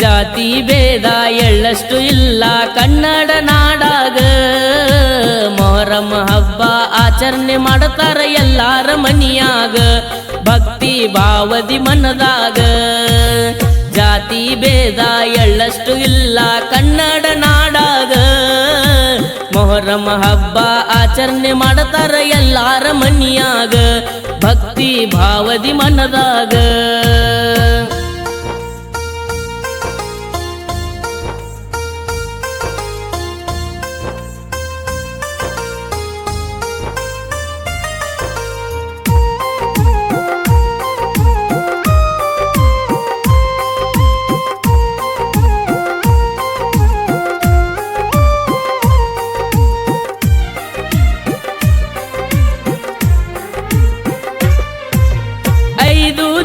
ಜಾತಿ ಭೇದ ಎಳ್ಳಷ್ಟು ಇಲ್ಲ ಕನ್ನಡ ನಾಡಾಗ. ಮೊಹರಂ ಹಬ್ಬ ಆಚರಣೆ ಮಾಡತಾರ ಎಲ್ಲಾರ ಮನಿಯಾಗ, ಭಕ್ತಿ ಭಾವದಿ ಮನದಾಗ. ಜಾತಿ ಭೇದ ಎಳ್ಳಷ್ಟು ಇಲ್ಲ ಕನ್ನಡ ನಾಡಾಗ, ಮೊಹರಂ ಹಬ್ಬ ಆಚರಣೆ ಮಾಡತಾರ ಎಲ್ಲಾರ ಮನಿಯಾಗ, ಭಕ್ತಿ ಭಾವದಿ ಮನದಾಗ.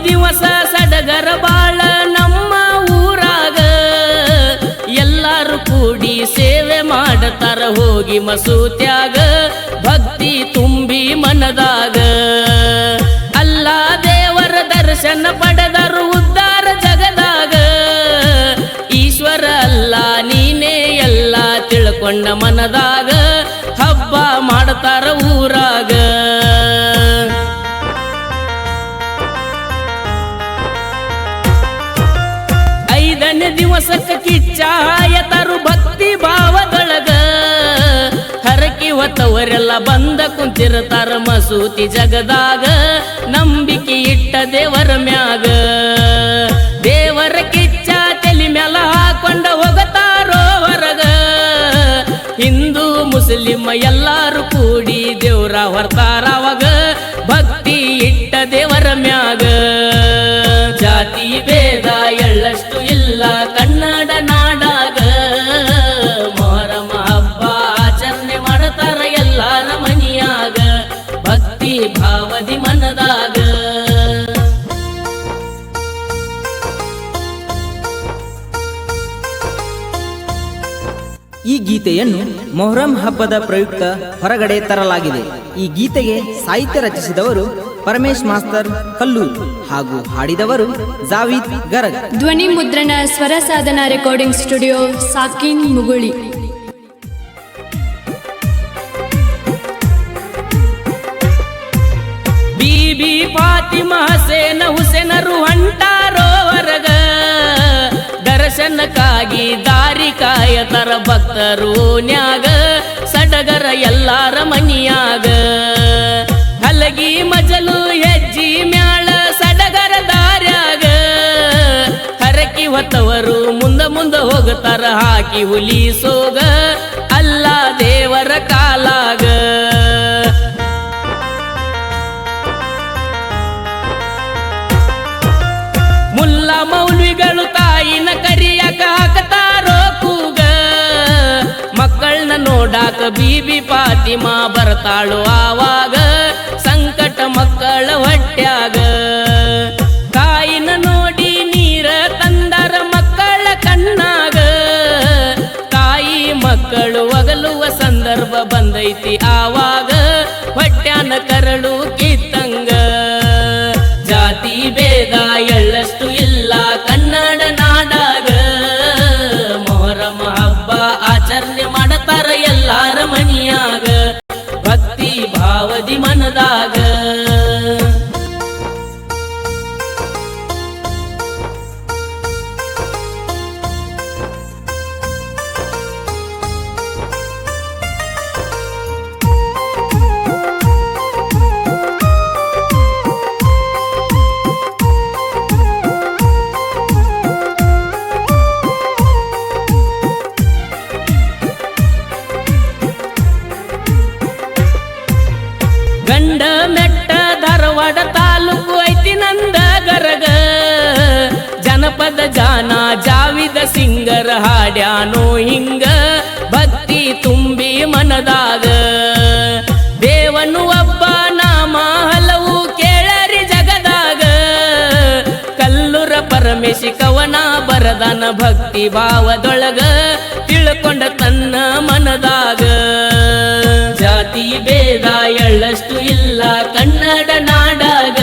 ದಿವಸ ಸಡಗರ ಬಾಳ ನಮ್ಮ ಊರಾಗ, ಎಲ್ಲಾರು ಕೂಡಿ ಸೇವೆ ಮಾಡತಾರ ಹೋಗಿ ಮಸೂತ್ಯಾಗ, ಭಕ್ತಿ ತುಂಬಿ ಮನದಾಗ. ಅಲ್ಲ ದೇವರ ದರ್ಶನ ಪಡೆದರು ಉದ್ಧಾರ ಜಗದಾಗ, ಈಶ್ವರ ಅಲ್ಲ ನೀನೇ ಎಲ್ಲ ತಿಳ್ಕೊಂಡ ಮನದಾಗ, ಹಬ್ಬ ಮಾಡತಾರ ಊರಾಗ. ಐದನೇ ದಿವಸಕ್ಕೆ ಕಿಚ್ಚಾಯತರು ಭಕ್ತಿ ಭಾವದೊಳಗ, ಹರಕಿ ಹೊತ್ತವರೆಲ್ಲ ಬಂದ ಕುಂತಿರ್ತಾರ ಮಸೂತಿ ಜಗದಾಗ, ನಂಬಿಕೆ ಇಟ್ಟ ದೇವರ ಮ್ಯಾಗ. ದೇವರ ಕಿಚ್ಚ ತಲಿ ಮ್ಯಾಲ ಹಾಕೊಂಡ ಹೋಗತಾರೋ ಹೊರಗ, ಹಿಂದೂ ಮುಸ್ಲಿಂ ಎಲ್ಲಾರು ಕೂಡಿ ದೇವ್ರ ಹೊರ್ತಾರ ಅವಾಗ, ಭಕ್ತಿ ಇಟ್ಟ ದೇವರ ಮ್ಯಾಗ. ಜಾತಿ ಭೇದ ಎಳ್ಳಷ್ಟು ಇಲ್ಲ ಕನ್ನಡ ನಾಡಾಗ, ಮೊಹರಂ ಹಬ್ಬ ಆಚರಣೆ ಮಾಡತಾರ ಎಲ್ಲಾರ ಮನಿಯಾಗ, ಭಕ್ತಿ ಭಾವದಿ ಮನದಾಗ. ಈ ಗೀತೆಯನ್ನು ಮೊಹರಂ ಹಬ್ಬದ ಪ್ರಯುಕ್ತ ಹೊರಗಡೆ ತರಲಾಗಿದೆ. ಈ ಗೀತೆಗೆ ಸಾಹಿತ್ಯ ರಚಿಸಿದವರು ಪರಮೇಶ್ ಮಾಸ್ತರ್ ಕಲ್ಲೂರು ಹಾಗೂ ಹಾಡಿದವರು ಜಾವೀದ್ ಗರಗ್. ಧ್ವನಿ ಮುದ್ರಣ ಸ್ವರ ಸಾಧನ ರೆಕಾರ್ಡಿಂಗ್ ಸ್ಟುಡಿಯೋ ಸಾಕಿನ್ ಮುಗುಳಿ. ಬೀಬಿ ಫಾತಿಮಾ ಹಸೇನ ಹುಸೇನರು ಹೊಂಟಾರೋ ಹೊರಗ, ದರ್ಶನಕ್ಕಾಗಿ ದಾರಿ ಕಾಯತರ ಭಕ್ತರು ನ್ಯಾಗ, ಸಡಗರ ಎಲ್ಲಾರ ಮನಿಯಾಗ. ಹಲಗಿ ಮಜಲು ಹೆಜ್ಜಿ ಮ್ಯಾಳ ಸಡಗರ ದಾರ್ಯಾಗ, ಹರಕಿ ಹೊತ್ತವರು ಮುಂದ ಹೋಗತಾರ ಹಾಕಿ ಹುಲಿ ಸೋಗ, ಅಲ್ಲ ದೇವರ ಕಾಲಾಗ. ಮುಲ್ಲ ಮೌಲ್ವಿಗಳು ತಾಯಿನ ಕರಿಯಾಕ ಹಾಕತಾರೋ ಕೂಗ, ಮಕ್ಕಳನ್ನ ನೋಡಾಕ ಬೀಬಿ ಫಾತಿಮಾ ಬರ್ತಾಳು ಆವಾಗ, ಸಂಕಟ ಮಕ್ಕಳ ಹೊಟ್ಯಾಗ. ತಾಯಿನ ನೋಡಿ ನೀರ ತಂದರ ಮಕ್ಕಳ ಕಣ್ಣಾಗ, ತಾಯಿ ಮಕ್ಕಳು ಒಗಲುವ ಸಂದರ್ಭ ಬಂದೈತಿ ಆವಾಗ, ಹೊಟ್ಯಾನ ಕರಳು ಕಿತ್ತಂಗ. ಜಾತಿ ಭೇದ ಎಳ್ಳಷ್ಟು ಇಲ್ಲ ಕನ್ನಡ ನಾಡಾಗ, ಮೊಹರಂ ಹಬ್ಬ ಆಚರಣೆ ಮಾಡತಾರ ಎಲ್ಲಾರ ಮನಿಯಾಗ, ಭಕ್ತಿ ಭಾವದಿ ಮನದಾಗ. ಗಂಡ ಮೆಟ್ಟ ಧಾರವಾಡ ತಾಲೂಕು ಐತಿ ನಂದ ಗರಗ, ಜನಪದ ಜಾನ ಜಾವಿದ ಸಿಂಗರ್ ಹಾಡ್ಯಾನೋ ಹಿಂಗ, ಭಕ್ತಿ ತುಂಬಿ ಮನದಾಗ. ದೇವನು ಒಬ್ಬ ನಾಮ ಹಲವು ಕೇಳರಿ ಜಗದಾಗ, ಕಲ್ಲೂರ ಪರಮೇಶಿ ಕವನ ಬರದನ ಭಕ್ತಿ ಭಾವದೊಳಗ, ತಿಳ್ಕೊಂಡ ತನ್ನ ಮನದಾಗ. ಜಾತಿ ಭೇದ ಎಳ್ಳಷ್ಟು ಇಲ್ಲ ಕನ್ನಡ ನಾಡಾಗ,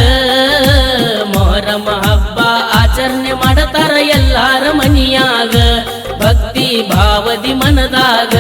ಮೊಹರಂ ಹಬ್ಬ ಆಚರಣೆ ಮಾಡತಾರ ಎಲ್ಲಾರ ಮನಿಯಾಗ ಭಕ್ತಿ ಭಾವದಿ ಮನದಾಗ